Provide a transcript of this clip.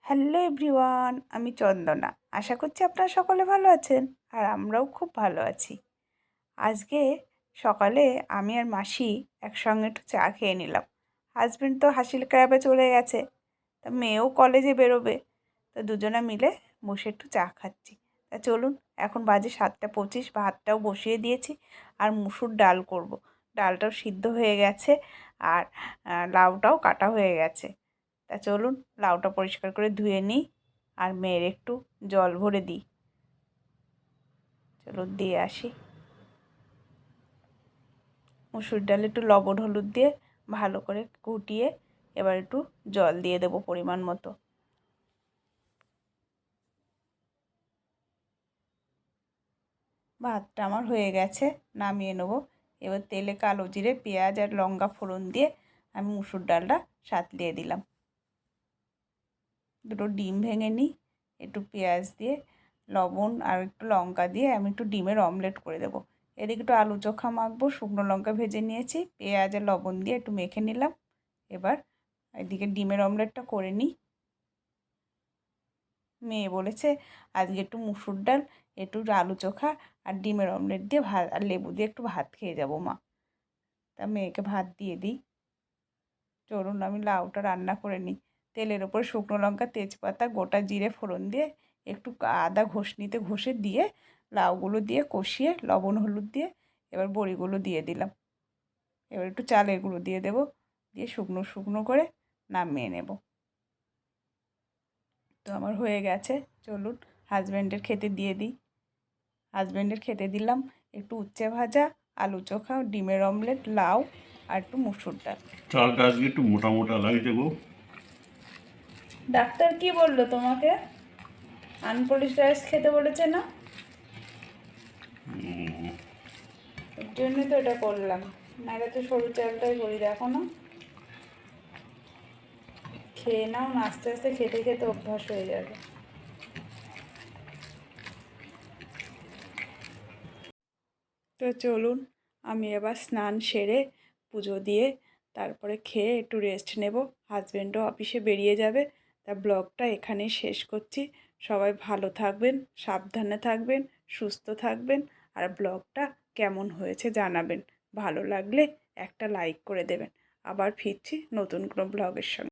Hello everyone, আমি চন্দনা। আশা করছি আপনারা সকলে ভালো আছেন আর আমরাও খুব ভালো আছি। আজকে সকালে আমি আর মাসি একসঙ্গে একটু চা খেয়ে নিলাম। হাজবেন্ড তো হাসিল ক্যাবে চলে গেছে, তা মেয়েও কলেজে বেরোবে, তো দুজনে মিলে বসে একটু চা খাচ্ছি। তা চলুন, এখন বাজে 7:25, ভাতটাও বসিয়ে দিয়েছি আর মুসুর ডাল করব। ডালটাও সিদ্ধ হয়ে গেছে আর লাউটাও কাটা হয়ে গেছে। তা চলুন লাউটা পরিষ্কার করে ধুয়ে নিই আর মেয়ের একটু জল ভরে দিই। চলুন দিয়ে আসি। মুসুর ডাল একটু লবণ হলুদ দিয়ে ভালো করে কুটিয়ে এবার একটু জল দিয়ে দেবো পরিমাণ মতো। ভাতটা আমার হয়ে গেছে, নামিয়ে নেব। এবার তেলে কালো জিরে, পেঁয়াজ আর লঙ্কা ফোড়ন দিয়ে আমি মুসুর ডালটা সাঁতলিয়ে দিলাম। দুটো ডিম ভেঙে নিই, একটু পেঁয়াজ দিয়ে লবণ আর একটু লঙ্কা দিয়ে আমি একটু ডিমের অমলেট করে দেবো। এদিকে একটু আলু চোখা মাখবো, শুকনো লঙ্কা ভেজে নিয়েছি, পেঁয়াজ আর লবণ দিয়ে একটু মেখে নিলাম। এবার এদিকে ডিমের অমলেটটা করে নিই। মেয়ে বলেছে আজকে একটু মুসুর ডাল, একটু আলু চোখা আর ডিমের অমলেট দিয়ে ভাত আর লেবু দিয়ে একটু ভাত খেয়ে যাবো মা। তা মেয়েকে ভাত দিয়ে দিই। চলুন আমি লাউটা রান্না করে নিই। তেলের ওপর শুকনো লঙ্কা, তেজপাতা, গোটা জিরে ফোড়ন দিয়ে একটু আদা ঘষনিতে ঘষে দিয়ে লাউগুলো দিয়ে কষিয়ে লবণ হলুদ দিয়ে এবার বড়িগুলো দিয়ে দিলাম। এবার একটু চালের গুঁড়ো দিয়ে দেবো, দিয়ে শুকনো শুকনো করে নামিয়ে নেব। তো আমার হয়ে গেছে, চলুন হাজব্যান্ডের খেতে দিয়ে দিই। হাজব্যান্ডের খেতে দিলাম একটু উচ্ছে ভাজা, আলু চোখা, ডিমের অমলেট, লাউ আর একটু মুসুর ডাল। চালটা আজকে একটু মোটা মোটা লাগছে গো। ডাক্তার কি বললো তোমাকে? আনপলিশ রাইস খেতে বলেছে না? ওর জন্যই তো এটা করলাম, নাহলে তো সরু চালটাই করি। দেখো না, খেয়ে নাও না, আস্তে আস্তে খেতে খেতে অভ্যাস হয়ে যাবে। তো চলুন আমি এবার স্নান সেরে পুজো দিয়ে তারপরে খেয়ে একটু রেস্ট নেব। হাজব্যান্ডও অফিসে বেরিয়ে যাবে। তা ব্লগটা এখানেই শেষ করছি। সবাই ভালো থাকবেন, সাবধানে থাকবেন, সুস্থ থাকবেন আর ব্লগটা কেমন হয়েছে জানাবেন। ভালো লাগলে একটা লাইক করে দেবেন। আবার ফিরছি নতুন কোনো ব্লগের সঙ্গে।